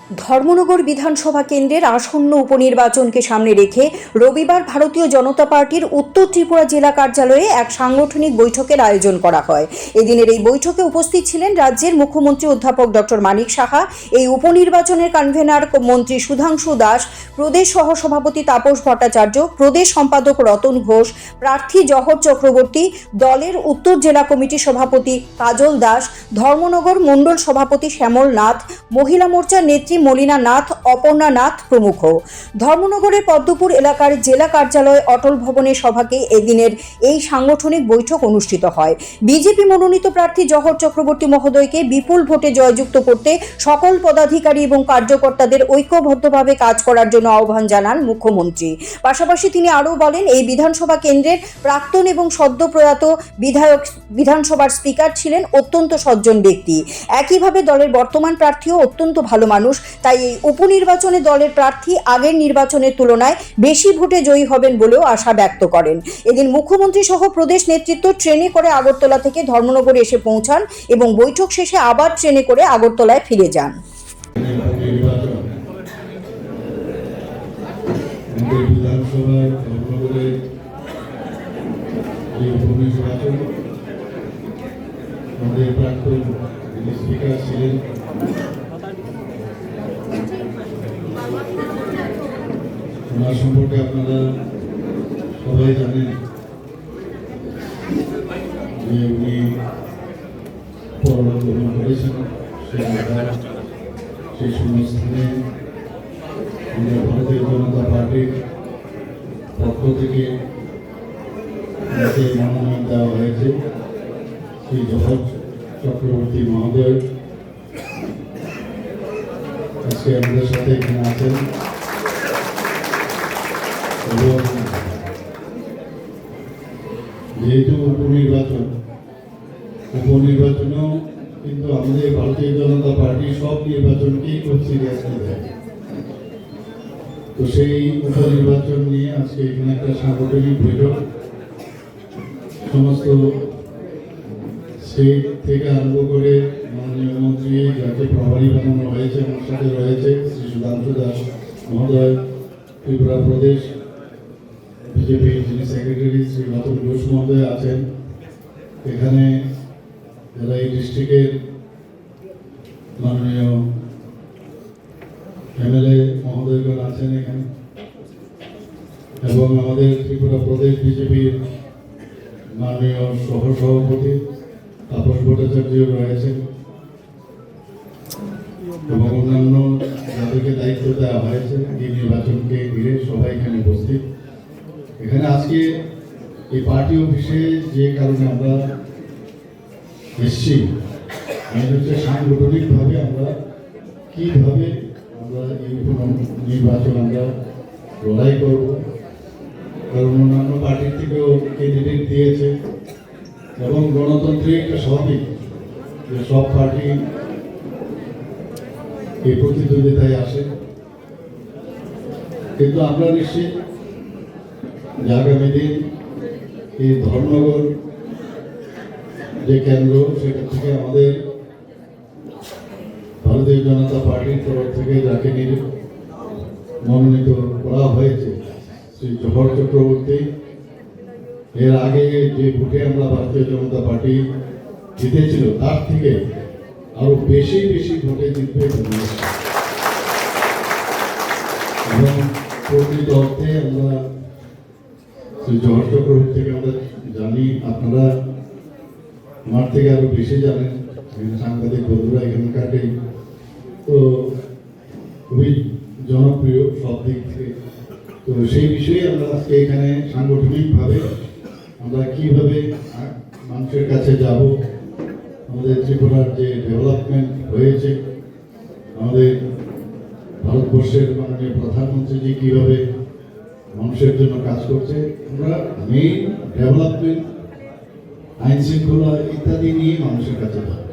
ধর্মনগর বিধানসভা কেন্দ্রের আসন্ন উপনির্বাচনকে সামনে রেখে রবিবার ভারতীয় জনতা পার্টির উত্তর ত্রিপুরা জেলা কার্যালয়ে এক সাংগঠনিক বৈঠকের আয়োজন করা হয়। এদিনের এই বৈঠকে উপস্থিত ছিলেন রাজ্যের মুখ্যমন্ত্রী অধ্যাপক ডক্টর মানিক সাহা, এই উপনির্বাচনের কনভেনার মন্ত্রী সুধাংশু দাস, প্রদেশ সহসভাপতি তাপস ভট্টাচার্য, প্রদেশ সম্পাদক রতন ঘোষ, প্রার্থী জহর চক্রবর্তী, দলের উত্তর জেলা কমিটির সভাপতি কাজল দাস, ধর্মনগর মণ্ডল সভাপতি শ্যামল নাথ, মহিলা মোর্চার নেত্রী মলিনা নাথ, অপর্ণা নাথ প্রমুখ। ধর্মনগরের পদ্মপুর এলাকার জেলা কার্যালয় অটল ভবনের সভাকে এদিনের এই সাংগঠনিক বৈঠক অনুষ্ঠিত হয়। বিজেপি মনোনীত প্রার্থী জহর চক্রবর্তী মহোদয়কে বিপুল ভোটে জয়যুক্ত করতে সকল পদাধিকারী এবং কার্যকর্তাদের ঐক্যবদ্ধভাবে কাজ করার জন্য আহ্বান জানান মুখ্যমন্ত্রী। পাশাপাশি তিনি আরও বলেন, এই বিধানসভা কেন্দ্রের প্রাক্তন এবং সদ্য প্রয়াত বিধায়ক বিধানসভার স্পিকার ছিলেন অত্যন্ত সজ্জন ব্যক্তি। একইভাবে দলের বর্তমান প্রার্থীও অত্যন্ত ভালো মানুষ, তাই এই উপনির্বাচনে দলের প্রার্থী আগের নির্বাচনের তুলনায় বেশি ভোটে জয়ী হবেন বলেও আশা ব্যক্ত করেন। এদিন মুখ্যমন্ত্রী সহ প্রদেশ নেতৃত্ব ট্রেনে করে আগরতলা থেকে ধর্মনগরে এসে পৌঁছান এবং বৈঠক শেষে আবার ট্রেনে করে আগরতলায় ফিরে যান। ওনার সম্পর্কে আপনারা সবাই জানেন যে উনি পরলোক গমন করেছেন। সেই সংস্থানে ভারতীয় জনতা পার্টির পক্ষ থেকে মনোনয়ন দেওয়া হয়েছে। শ্রী জহর চক্রবর্তী মহোদয় আজকে আমাদের সাথে এখানে আছেন এবং যেহেতু উপনির্বাচনেও কিন্তু আমাদের ভারতীয় জনতা পার্টি সব নির্বাচনকেই খুব সিরিয়াসলি দেয়। তো সেই উপনির্বাচন নিয়ে আজকে এখানে একটা সাংগঠনিক বৈঠক, সমস্ত স্টেট থেকে আরম্ভ করে মাননীয় মন্ত্রী যাকে প্রভারী বানানো হয়েছে, আমার সাথে রয়েছে শ্রী সুধাংশু দাস মহোদয়, ত্রিপুরা প্রদেশ বিজেপির যিনি সেক্রেটারি শ্রী রতন ঘোষ মহোদয় আছেন, এখানে যারা এই ডিস্ট্রিক্টের মাননীয় এমএলএ মহোদয়গণ আছেন এখানে, এবং আমাদের ত্রিপুরা প্রদেশ বিজেপির মাননীয় সহসভাপতি তাপস ভট্টাচার্য রয়েছেন এবং অন্যান্য যাদেরকে দায়িত্ব দেওয়া হয়েছে এই নির্বাচনকে ঘিরে সবাই এখানে উপস্থিত। এখানে আজকে এই পার্টি অফিসে যে কারণে আমরা এসছি, হচ্ছে সাংগঠনিকভাবে আমরা কীভাবে আমরা এই নির্বাচন আমরা লড়াই করব। কারণ অন্যান্য পার্টির থেকেও ক্যান্ডিডেট দিয়েছে এবং গণতন্ত্রে একটা স্বাভাবিক যে সব পার্টি এই প্রতিদ্বন্দ্বিতায় আসে, কিন্তু আমরা নিশ্চিত যে আগামী দিন এই ধর্মনগর যে কেন্দ্র, সেটা থেকে আমাদের ভারতীয় জনতা পার্টির তরফ থেকে যাকে মনোনীত করা হয়েছে শ্রী জহর চক্রবর্তী, এর আগে যে ভোটে আমরা ভারতীয় জনতা পার্টি জিতেছিল তার থেকে আরো বেশি ভোটে জিতবে এবং প্রকৃত অর্থে আমরা শ্রী জহর চক্রবর্তীকে আমরা জানি, আপনারা আমার থেকে আরো বেশি জানেন, সাংবাদিক বন্ধুরা এখানকারই, তো খুবই জনপ্রিয় সব দিক থেকে। তো সেই বিষয়ে আমরা আজকে এখানে সাংগঠনিকভাবে আমরা কিভাবে মানুষের কাছে যাব, আমাদের ত্রিপুরার যে ডেভেলপমেন্ট হয়েছে, আমাদের ভারতবর্ষের মাননীয় প্রধানমন্ত্রীজি কিভাবে মানুষের জন্য কাজ করছে, আমরা মেইন ডেভেলপমেন্ট, আইন শৃঙ্খলা ইত্যাদি নিয়ে মানুষের কাছে যাব।